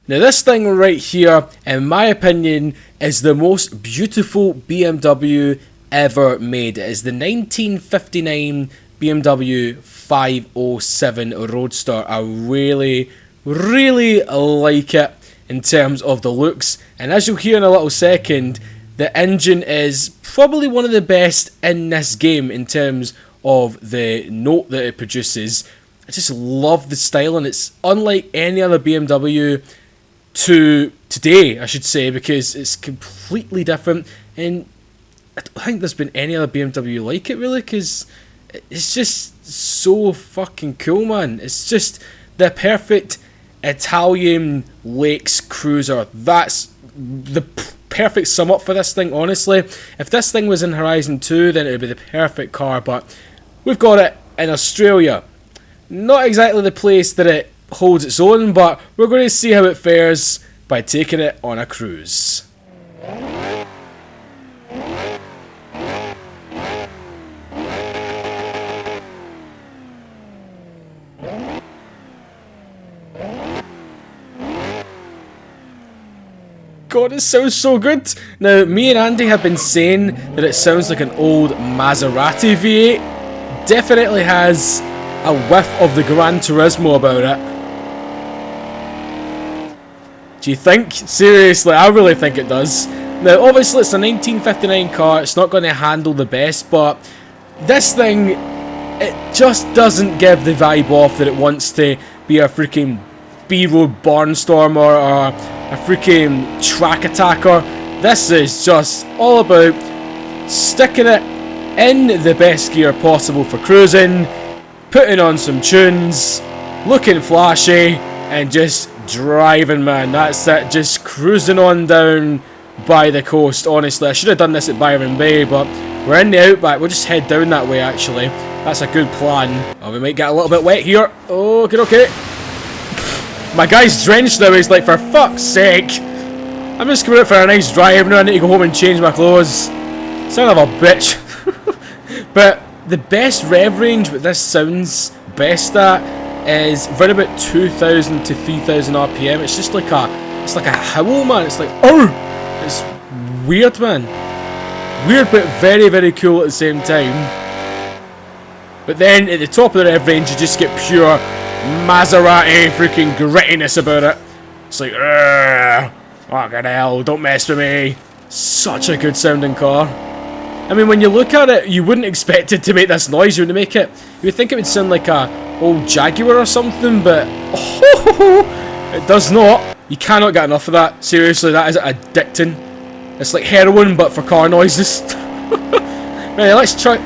Now this thing right here, in my opinion, is the most beautiful BMW ever made. It is the 1959 BMW 507 Roadster. I really like it in terms of the looks, and as you'll hear in a little second, the engine is probably one of the best in this game in terms of the note that it produces. I just love the style, and it's unlike any other BMW to today, I should say, because it's completely different, and I don't think there's been any other BMW like it, really, because it's just so fucking cool, man. It's just the perfect Italian lakes cruiser. That's the perfect sum up for this thing, honestly. If this thing was in Horizon 2, then it would be the perfect car, but we've got it in Australia. Not exactly the place that it holds its own, but we're going to see how it fares by taking it on a cruise. God, it sounds so good. Now, me and Andy have been saying that it sounds like an old Maserati V8. Definitely has a whiff of the Gran Turismo about it. Do you think? Seriously, I really think it does. Now, obviously, it's a 1959 car. It's not going to handle the best, but this thing, it just doesn't give the vibe off that it wants to be a freaking B-road barnstormer or a freaking track attacker. This is just all about sticking it in the best gear possible for cruising, putting on some tunes, looking flashy, and just driving, man. That's it, just cruising on down by the coast. Honestly, I should have done this at Byron Bay, but we're in the outback. We'll just head down that way, actually. That's a good plan. Oh, we might get a little bit wet here. Oh, okay. My guy's drenched now. He's like, for fuck's sake, I'm just coming out for a nice drive now. I need to go home and change my clothes. Son of a bitch. But the best rev range that this sounds best at is around about 2,000 to 3,000 RPM. It's just like a howl, man. It's like, oh, it's weird, man. Weird, but very cool at the same time. But then at the top of the rev range, you just get pure Maserati freaking grittiness about it. It's like, fucking hell, don't mess with me. Such a good sounding car. I mean, when you look at it, you wouldn't expect it to make this noise. You would think it would sound like a old Jaguar or something, but it does not. You cannot get enough of that. Seriously, that is addicting. It's like heroin, but for car noises. Right, let's chuck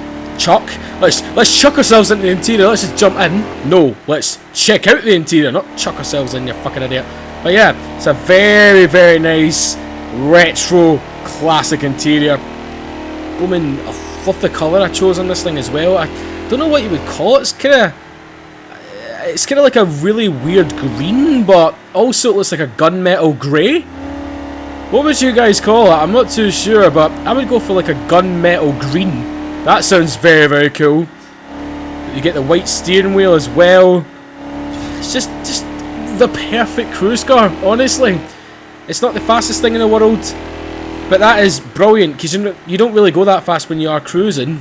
ourselves into the interior. Let's just jump in. No, let's check out the interior, not chuck ourselves in, you fucking idiot. But yeah, it's a very nice retro classic interior. I mean, I love the colour I chose on this thing as well. I don't know what you would call it. It's kind of like a really weird green, but also it looks like a gunmetal grey. What would you guys call it? I'm not too sure, but I would go for like a gunmetal green. That sounds very cool. You get the white steering wheel as well. It's just the perfect cruise car, honestly. It's not the fastest thing in the world, but that is brilliant, because you don't really go that fast when you are cruising.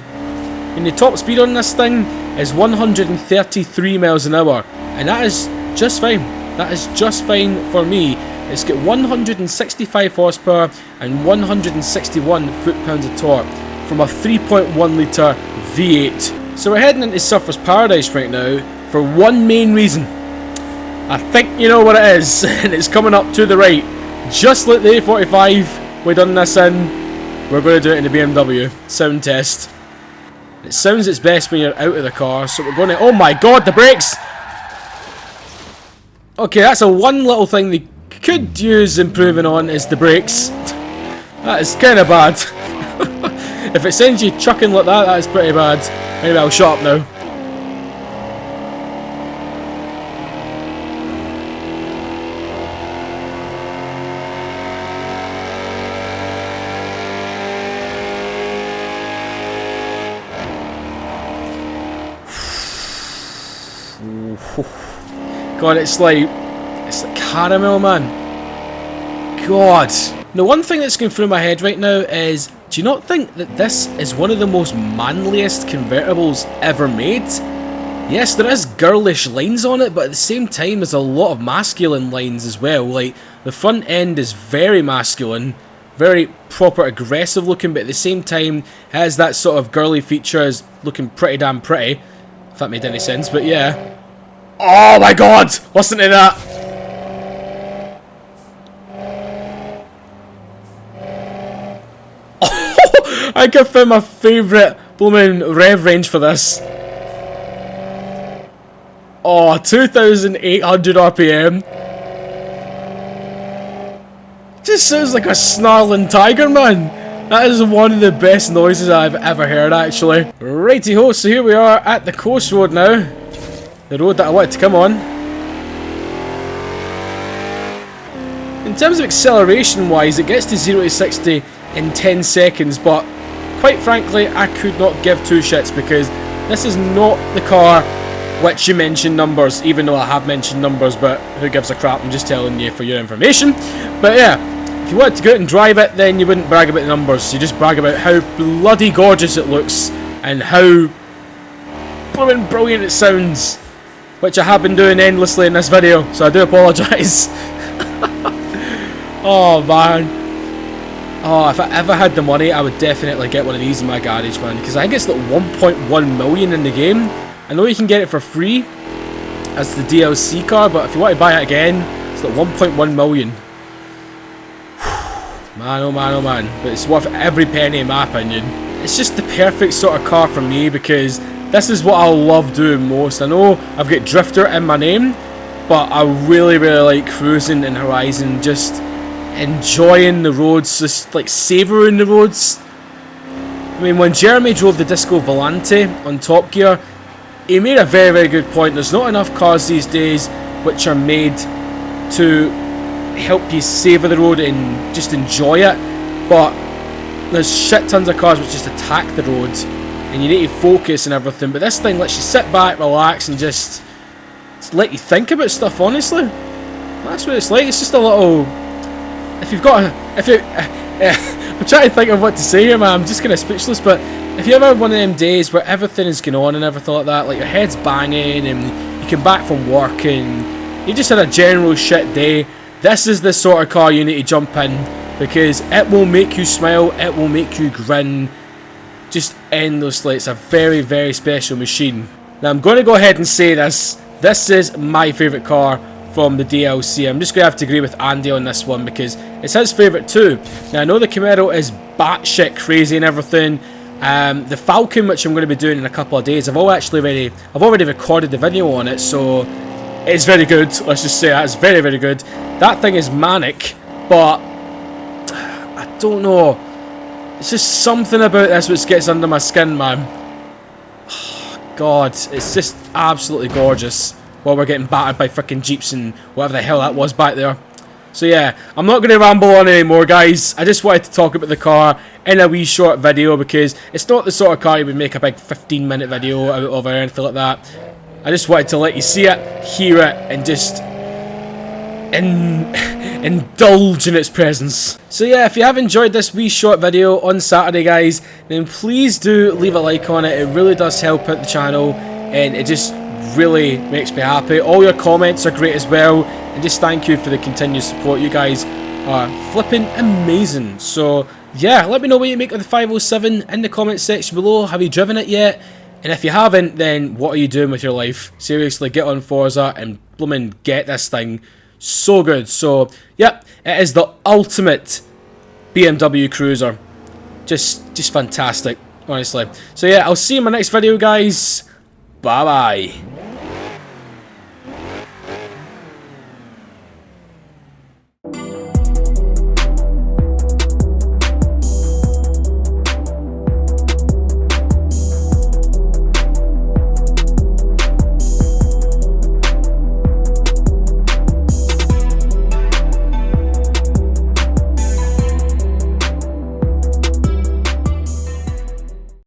And the top speed on this thing is 133 miles an hour, and that is just fine. That is just fine for me. It's got 165 horsepower and 161 foot-pounds of torque from a 3.1 litre V8. So we're heading into Surfer's Paradise right now for one main reason. I think you know what it is, and it's coming up to the right. Just like the A45 we done this in, we're going to do it in the BMW sound test. It sounds its best when you're out of the car, so we're going to... Oh my god, the brakes! Okay, that's a one little thing they could use improving on, is the brakes. That is kind of bad. If it sends you chucking like that, that is pretty bad. Maybe I'll shut up now. God, it's like caramel, man. god. Now, one thing that's going through my head right now is, do you not think that this is one of the most manliest convertibles ever made? Yes, there is girlish lines on it, but at the same time there's a lot of masculine lines as well. Like, the front end is very masculine, very proper aggressive looking, but at the same time it has that sort of girly features, looking pretty damn pretty, if that made any sense. But yeah. Oh my god! Listen to that! I think I found my favourite blooming rev range for this. Oh, 2,800 RPM. Just sounds like a snarling tiger, man. That is one of the best noises I've ever heard, actually. Righty ho, so here we are at the coast road now. The road that I wanted to come on. In terms of acceleration wise, it gets to 0 to 60 in 10 seconds, but quite frankly, I could not give two shits because this is not the car which you mention numbers, even though I have mentioned numbers, but who gives a crap, I'm just telling you for your information. But yeah, if you wanted to go out and drive it, then you wouldn't brag about the numbers, you just brag about how bloody gorgeous it looks, and how blooming brilliant it sounds, which I have been doing endlessly in this video, so I do apologise. Oh man. Oh, if I ever had the money, I would definitely get one of these in my garage, man, because I think it's like 1.1 million in the game. I know you can get it for free as the DLC car, but if you want to buy it again, it's like 1.1 million. Man, oh man, oh man. But it's worth every penny in my opinion. It's just the perfect sort of car for me because this is what I love doing most. I know I've got Drifter in my name, but I really, really like cruising in Horizon, just enjoying the roads, just like savouring the roads. I mean, when Jeremy drove the Disco Volante on Top Gear, he made a very, very good point. There's not enough cars these days which are made to help you savour the road and just enjoy it, but there's shit tons of cars which just attack the road and you need to focus and everything, but this thing lets you sit back, relax and just let you think about stuff, honestly. That's what it's like. It's just a little... If you've got I'm trying to think of what to say here, man. I'm just kind of speechless, but if you ever have one of them days where everything is going on and everything like that, like your head's banging and you come back from work and you just had a general shit day, this is the sort of car you need to jump in because it will make you smile, it will make you grin, just endlessly. It's a very, very special machine. Now I'm going to go ahead and say this. This is my favourite car from the DLC. I'm just going to have to agree with Andy on this one because it's his favourite too. Now I know the Camaro is batshit crazy and everything. The Falcon, which I'm going to be doing in a couple of days, I've already recorded the video on it, so it's very good. Let's just say that it's very, very good. That thing is manic, but I don't know. It's just something about this which gets under my skin, man. Oh, God, it's just absolutely gorgeous. While we're getting battered by freaking Jeeps and whatever the hell that was back there. So yeah, I'm not going to ramble on anymore, guys. I just wanted to talk about the car in a wee short video because it's not the sort of car you would make a big 15-minute video out of or anything like that. I just wanted to let you see it, hear it, and just indulge in its presence. So yeah, if you have enjoyed this wee short video on Saturday, guys, then please do leave a like on it. It really does help out the channel, and it just really makes me happy. All your comments are great as well, and just thank you for the continued support. You guys are flipping amazing. So yeah, let me know what you make of the 507 in the comment section below. Have you driven it yet? And if you haven't, then what are you doing with your life? Seriously, get on Forza and blooming get this thing. So good. So yep, it is the ultimate BMW cruiser. Just fantastic, honestly. So yeah, I'll see you in my next video, guys. Bye bye.